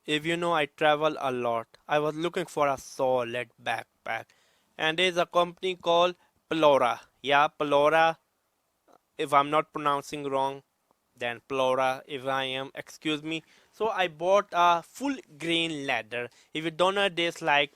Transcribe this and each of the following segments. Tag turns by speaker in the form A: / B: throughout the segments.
A: If you know, I travel a lot. I was looking for a solid backpack, and there's a company called Polare. Yeah, Polare. If I'm not pronouncing wrong, then Polare. If I am, excuse me. So I bought a full grain leather. If you don't know, there's like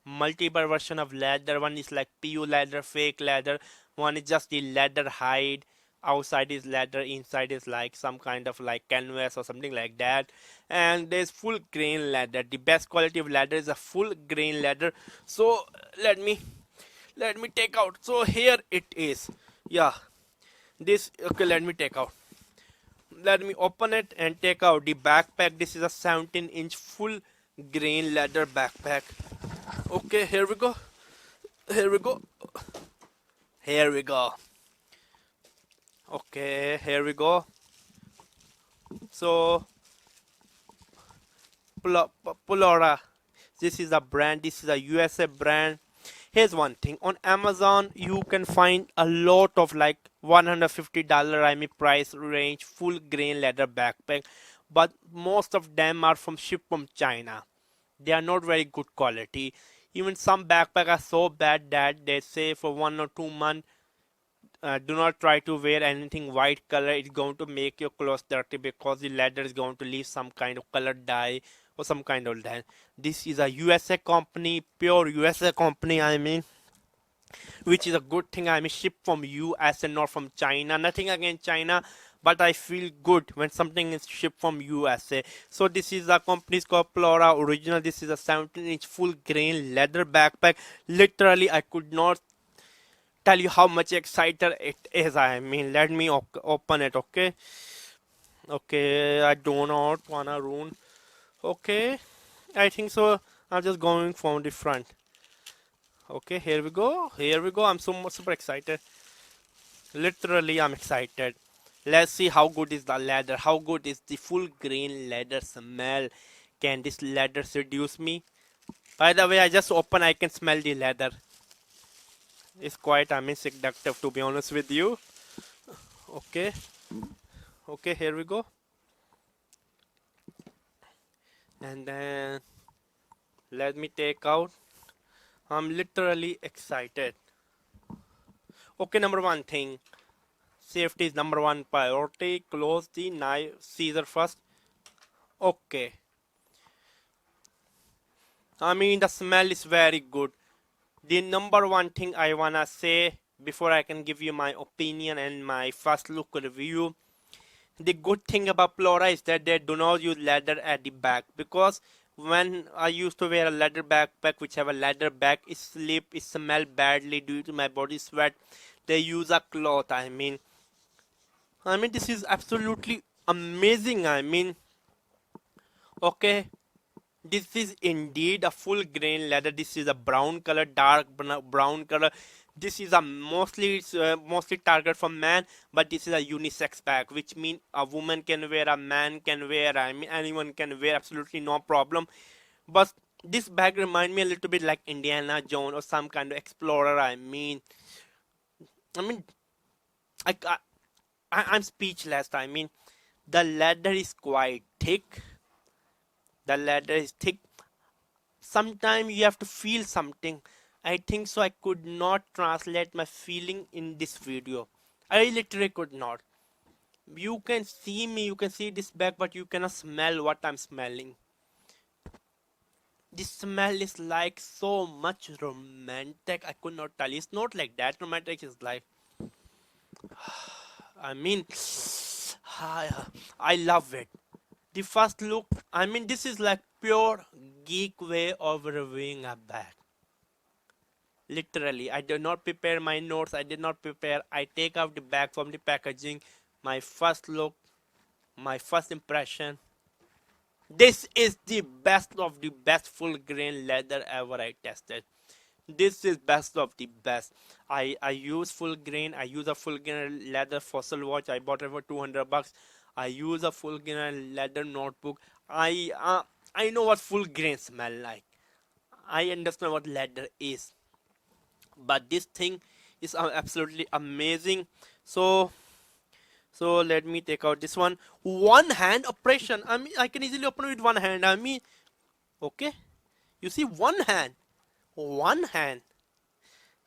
A: multiple version of leather. One is like PU leather, fake leather. One is just the leather hide. Outside is leather, inside is like some kind of like canvas or something like that. And there's full grain leather. The best quality of leather is a full grain leather. So let me let me take out. So here it is. Yeah, this okay. Let me take out. Let me open it and take out the backpack. This is a 17-inch full grain leather backpack. Okay, here we go. Here we go. Here we go. Okay, here we go. So, Polare. This is a brand. This is a USA brand. Here's one thing. On Amazon, you can find a lot of like $150 price range full grain leather backpack, but most of them are shipped from China. They are not very good quality. Even some backpacks are so bad that they say for 1 or 2 months, do not try to wear anything white color. It's going to make your clothes dirty because the leather is going to leave some kind of color dye or some kind of dye. This is a USA company, pure USA company, which is a good thing. Shipped from US and not from China. Nothing against China, but I feel good when something is shipped from USA. So this is a company's called Polare Original. This is a 17-inch full grain leather backpack. Literally, I could not tell you how much excited it is. Let me open it. Okay, okay. I do not wanna ruin. Okay, I think so. I'm just going from the front. Okay, here we go. Here we go. I'm super excited. Literally, I'm excited. Let's see how good is the leather. How good is the full grain leather smell? Can this leather seduce me? By the way, I just open. I can smell the leather. It's quite seductive, to be honest with you. Okay, okay. Here we go. And then let me take out. I'm literally excited. Okay, number one thing. Safety is number one priority. Close the knife scissor first. Okay. The smell is very good. The number one thing I wanna say before I can give you my opinion and my first look review. The good thing about Polare is that they do not use leather at the back, because when I used to wear a leather backpack which have a leather back, it smell badly due to my body sweat. They use a cloth. This is absolutely amazing. Okay, this is indeed a full grain leather. This is a brown color, dark brown color. This is a mostly target for man, but this is a unisex pack, which means a woman can wear, a man can wear. Anyone can wear, absolutely no problem. But this bag reminds me a little bit like Indiana Jones or some kind of explorer. I mean, I, I I'm speechless. The leather is quite thick. The leather is thick. Sometimes you have to feel something. I think so. I could not translate my feeling in this video. I literally could not. You can see me, you can see this bag, but you cannot smell what I'm smelling. This smell is like so much romantic. I could not tell you. It's not like that romantic. It's like, I mean, I love it. The first look, this is like pure geek way of reviewing a bag. Literally, I did not prepare my notes. I did not prepare. I take out the bag from the packaging. My first look, my first impression. This is the best of the best full grain leather ever I tested. This is best of the best. I use full grain. I use a full grain leather fossil watch. I bought it for $200. I use a full grain leather notebook. I know what full grain smell like. I understand what leather is. But this thing is absolutely amazing. So So let me take out this one. One hand operation. I mean, I can easily open it with one hand. I mean, okay. You see, one hand. One hand.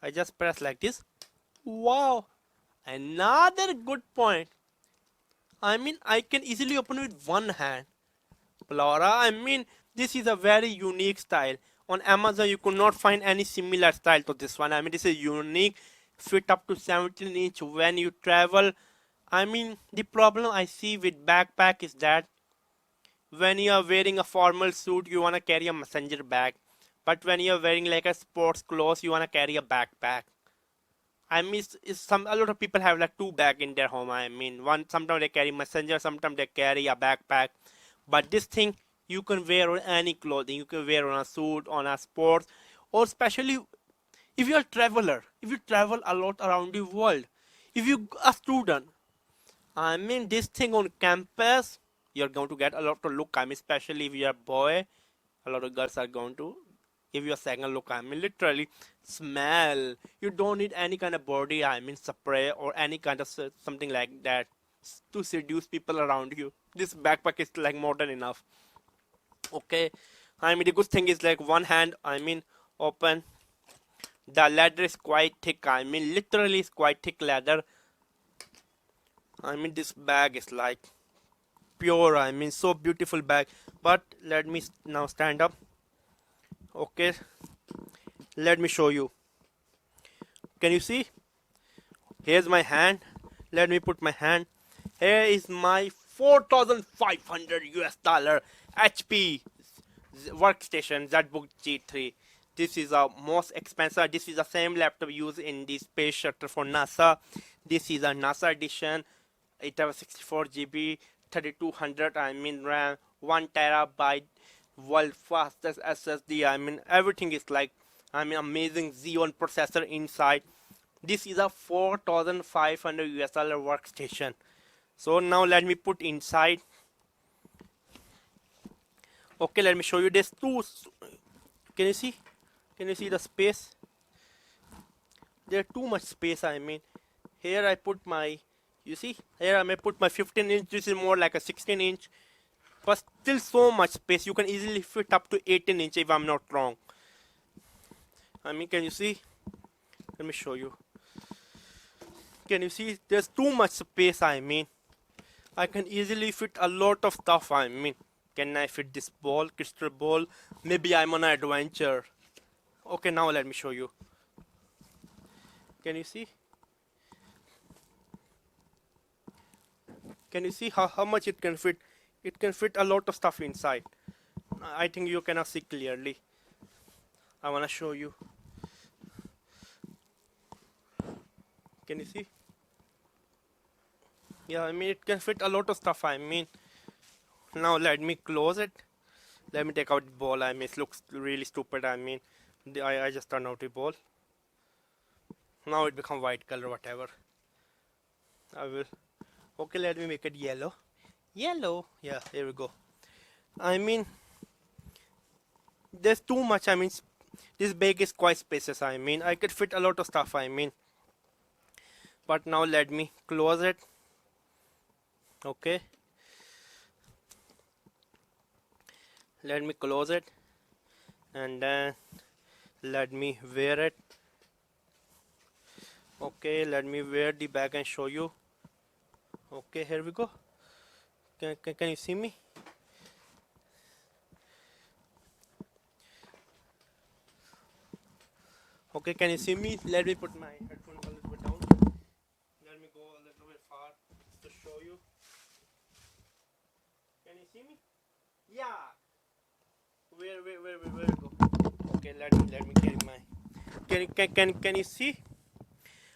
A: I just press like this. Wow. Another good point. I mean, I can easily open it with one hand. Polare, I mean, this is a very unique style. On Amazon, you could not find any similar style to this one. I mean, this is unique, fit up to 17 inch when you travel. I mean, the problem I see with backpack is that when you are wearing a formal suit, you want to carry a messenger bag. But when you are wearing like a sports clothes, you want to carry a backpack. I mean, a lot of people have like two bags in their home. I mean, one sometimes they carry messenger, sometimes they carry a backpack. But this thing you can wear on any clothing. You can wear on a suit, on a sports, or especially if you're a traveler. If you travel a lot around the world, if you a student, I mean, this thing on campus, you're going to get a lot of look. I mean, especially if you're a boy, a lot of girls are going to give you a second look. I mean, literally smell. You don't need any kind of body, I mean, spray or any kind of something like that to seduce people around you. This backpack is like modern enough. Okay, I mean, the good thing is like one hand, I mean, open. The leather is quite thick. I mean, literally, it's quite thick leather. I mean, this bag is like pure. I mean, so beautiful bag. But let me now stand up. Okay, let me show you. Can you see? Here's my hand. Let me put my hand. Here is my 4,500 US dollar HP workstation ZBook G3. This is a most expensive. This is the same laptop used in the space shuttle for NASA. This is a NASA edition. It has 64 GB, 3200 I mean RAM, 1 terabyte, world fastest SSD. I mean, everything is like, I mean, amazing Xeon processor inside. This is a 4,500 US dollar workstation. So now let me put inside. Okay, let me show you this two. Can you see? Can you see the space? There's too much space. I mean, here I put my, you see, here I may put my 15 inch. This is more like a 16 inch, but still so much space. You can easily fit up to 18 inch if I'm not wrong. I mean, can you see? Let me show you. Can you see? There's too much space. I mean, I can easily fit a lot of stuff. I mean, can I fit this ball, crystal ball? Maybe I'm on an adventure. Okay, now let me show you. Can you see? Can you see how much it can fit? It can fit a lot of stuff inside. I think you cannot see clearly. I want to show you. Can you see? Yeah, I mean, it can fit a lot of stuff. I mean, now let me close it. Let me take out the ball. I mean, it looks really stupid. I mean, I just turned out the ball. Now it become white color, whatever. I will. Okay, let me make it yellow. Yellow. Yeah, here we go. I mean, there's too much. I mean, this bag is quite spacious. I mean, I could fit a lot of stuff. I mean, but now let me close it. Okay. Let me close it, and then let me wear it. Okay, let me wear the bag and show you. Okay, here we go. Can you see me? Okay, can you see me? Let me put my headphones a little bit down. Let me go a little bit far to show you. Can you see me? Yeah. Where go? Okay, let me carry my. Can you see?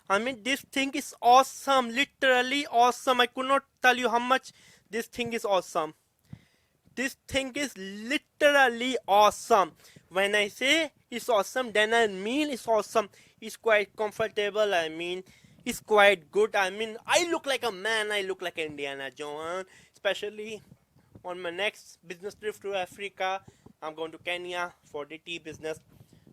A: I mean, this thing is awesome, literally awesome. I could not tell you how much this thing is awesome. This thing is literally awesome. When I say it's awesome, then I mean it's awesome. It's quite comfortable. I mean, it's quite good. I mean, I look like a man. I look like Indiana Jones, especially on my next business trip to Africa. I'm going to Kenya for the tea business.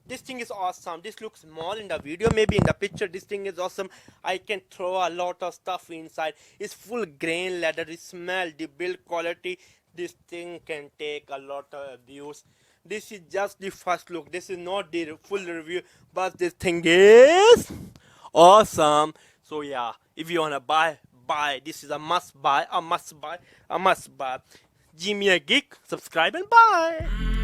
A: This thing is awesome. This looks small in the video, maybe in the picture. This thing is awesome. I can throw a lot of stuff inside. It's full grain leather. The smell, the build quality. This thing can take a lot of abuse. This is just the first look. This is not the full review, but this thing is awesome. So yeah, if you wanna buy, buy. This is a must buy, a must buy, a must buy. Give me a geek, subscribe and buy.